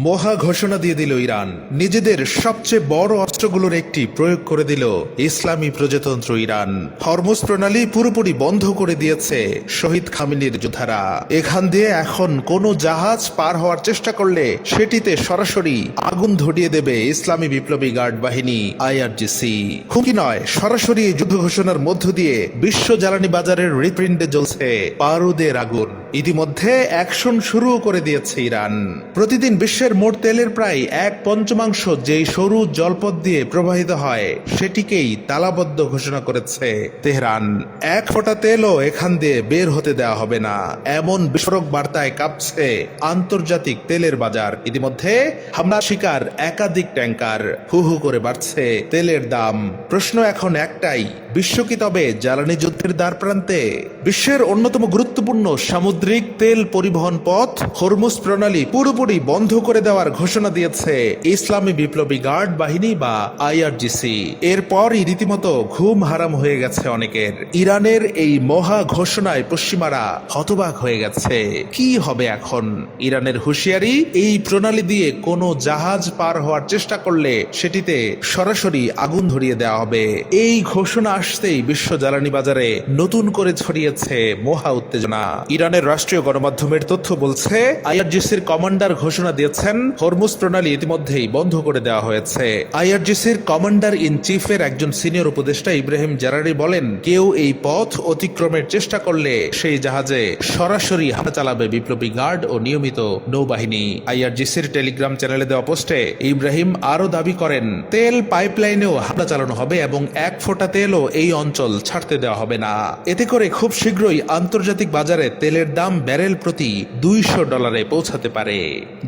মহা ঘোষণা দিয়ে দিল ইরান, নিজেদের সবচেয়ে বড় অস্ত্রগুলোর একটি প্রয়োগ করে দিল ইসলামী প্রজাতন্ত্র ইরান। হরমুজ প্রণালী পুরোপুরি বন্ধ করে দিয়েছে শহীদ খামেনির যোদ্ধারা। এখান দিয়ে এখন কোনো জাহাজ পার হওয়ার চেষ্টা করলে সেটিতে সরাসরি আগুন ধরিয়ে দেবে ইসলামী বিপ্লবী গার্ড বাহিনী আইআরজিসি। হুমকি নয়, সরাসরি যুদ্ধ ঘোষণার মধ্য দিয়ে বিশ্ব জ্বালানি বাজারের হৃৎপিণ্ডে জ্বলছে বারুদের আগুন। ইতিমধ্যে অ্যাকশন শুরু করে দিয়েছে ইরান। প্রতিদিন বিশ্বের মোট তেলের প্রায় 1/5 যেই সরু জলপথ দিয়ে প্রবাহিত হয় সেটিকেই তালাবদ্ধ ঘোষণা করেছে তেহরান। এক ফোঁটা তেলও এখান দিয়ে বের হতে দেওয়া হবে না, এমন বিস্ফোরক বার্তায় কাঁপছে আন্তর্জাতিক তেলের বাজার। ইতিমধ্যে হামলা শিকার একাধিক ট্যাঙ্কার, হু হু করে বাড়ছে তেলের দাম। প্রশ্ন এখন একটাই, বিশ্ব কি তবে জ্বালানি যুদ্ধের দ্বার প্রান্তে? বিশ্বের অন্যতম গুরুত্বপূর্ণ সামুদ্রিক তেল পরিবহন পথ হরমুজ প্রণালী পুরোপুরি বন্ধ করে দেওয়ার ঘোষণা দিয়েছে ইসলামী বিপ্লবী গার্ড বাহিনী বা আইআরজিসি। এরপরই রীতিমতো ঘুম হারাম হয়ে গেছে অনেকের। ইরানের এই মহা ঘোষণায় পশ্চিমারা হতবাক হয়ে গেছে। কি হবে এখন? ইরানের হুঁশিয়ারি, এই প্রণালী দিয়ে কোনো জাহাজ পার হওয়ার চেষ্টা করলে সেটিতে সরাসরি আগুন ধরিয়ে দেওয়া হবে। এই ঘোষণা আসতেই বিশ্ব জ্বালানি বাজারে নতুন করে ছড়িয়েছে মহা উত্তেজনা। ইরানের রাষ্ট্রীয় গণমাধ্যমের তথ্য বলছে, আইআরজিসির কমান্ডার ঘোষণা দিয়েছেন হরমুজ প্রণালী ইতিমধ্যেই বন্ধ করে দেওয়া হয়েছে। আইআরজিসির কমান্ডার ইন চিফের একজন সিনিয়র উপদেষ্টা ইব্রাহিম জারারি বলেন, কেউ এই পথ অতিক্রমের চেষ্টা করলে সেই জাহাজে সরাসরি হামলা চালাবে বিপ্লবী গার্ড ও নিয়মিত নৌবাহিনী। আইআরজিসির টেলিগ্রাম চ্যানেলে দেওয়া পোস্টে ইব্রাহিম আরো দাবি করেন, তেল পাইপলাইনেও হামলা চালানো হবে এবং এক ফোঁটা তেলও এই অঞ্চল ছাড়তে দেওয়া হবে না। এতে করে খুব শীঘ্রই আন্তর্জাতিক বাজারে তেলের দাম ব্যারেল প্রতি $200 পৌঁছাতে পারে,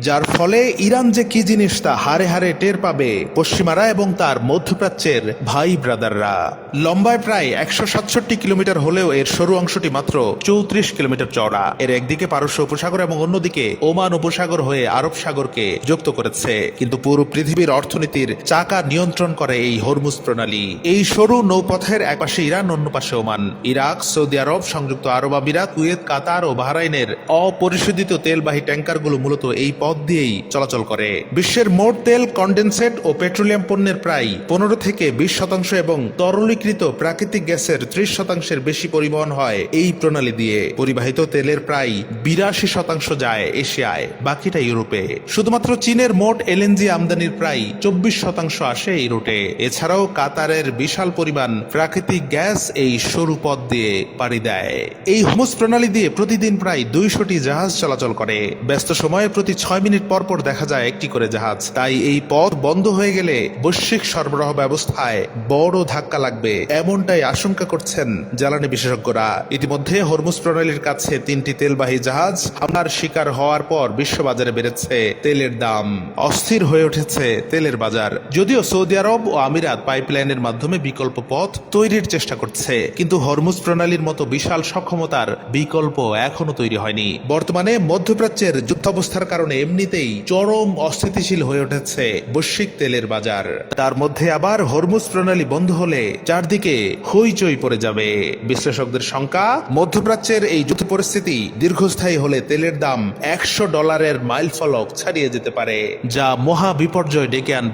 যার ফলে ইরান যে কি জিনিস তা হারে হারে টের পাবে পশ্চিমারা এবং তার মধ্যপ্রাচ্যের ভাই ব্রাদাররা। লম্বায় প্রায় 167 কিলোমিটার হলেও এর সরু অংশটি মাত্র 34 কিলোমিটার চওড়া। এর একদিকে পারস্য উপসাগর এবং অন্যদিকে ওমান উপসাগর হয়ে আরব সাগরকে যুক্ত করেছে। কিন্তু পুরো পৃথিবীর অর্থনীতির চাকা নিয়ন্ত্রণ করে এই হরমুজ প্রণালী। এই সরু নৌপথের একপাশে ইরান, অন্য পাশে ওমান, ইরাক, সৌদি আরব, সংযুক্ত আরব আমিরাত, কুয়েত, কাতার ও বাহরাইনের অপরিশোধিত তেলবাহী ট্যাঙ্কারগুলো মূলত এই পথ দিয়েই চলাচল করে। বিশ্বের মোট তেল, কন্ডেনসেট ও পেট্রোলিয়াম পণ্যের প্রায় 15 থেকে 20% এবং তরলীকৃত প্রাকৃতিক গ্যাসের 30% বেশি পরিবহন হয় এই প্রণালী দিয়ে। পরিবাহিত তেলের প্রায় 82% যায় এশিয়ায়, বাকিটা ইউরোপে। শুধুমাত্র চীনের মোট এলএনজি আমদানির প্রায় 24% আসে এই রুটে। এছাড়াও কাতারের বিশাল পরিমাণ প্রাকৃতিক গ্যাস এই সরু পথ দিয়ে পাড়ি দেয়। এই হরমুজ প্রণালী দিয়ে প্রতিদিন প্রায় 200টি জাহাজ চলাচল করে। ব্যস্ত সময়ে প্রতি 6 মিনিট পর পর দেখা যায় একটি করে জাহাজ। তাই এই পথ বন্ধ হয়ে গেলে বৈশ্বিক সরবরাহ ব্যবস্থায় বড় ধাক্কা লাগবে, এমনটাই আশঙ্কা করছেন জ্বালানি বিশেষজ্ঞরা। ইতিমধ্যে হরমুজ প্রণালীর কাছে 3টি তেলবাহী জাহাজ হামলার শিকার হওয়ার পর বিশ্ববাজারে বেড়েছে তেলের দাম। অস্থির হয়ে উঠেছে তেলের বাজার। যদিও সৌদি আরব ও আমিরাত পাইপলাইনের মাধ্যমে বিকল্প পথ তৈরির চেষ্টা করছে, কিন্তু হরমুজ প্রণালীর মতো বিশাল সক্ষমতার বিকল্প এখনো তৈরি হয়নি। বর্তমানে মধ্যপ্রাচ্যের যুদ্ধাবস্থার কারণে এমনিতেই চরম অস্থিতিশীল হয়ে উঠেছে বৈশ্বিক তেলের বাজার। তার মধ্যে আবার হরমুজ প্রণালী বন্ধ হলে চারদিকে হইচই পড়ে যাবে। বিশ্লেষকদের শঙ্কা, মধ্যপ্রাচ্যের এই যুদ্ধ পরিস্থিতি দীর্ঘস্থায়ী হলে তেলের দাম $100 মাইল ফলক ছাড়িয়ে যেতে পারে, যা মহা বিপর্যয় ডেকে আনবে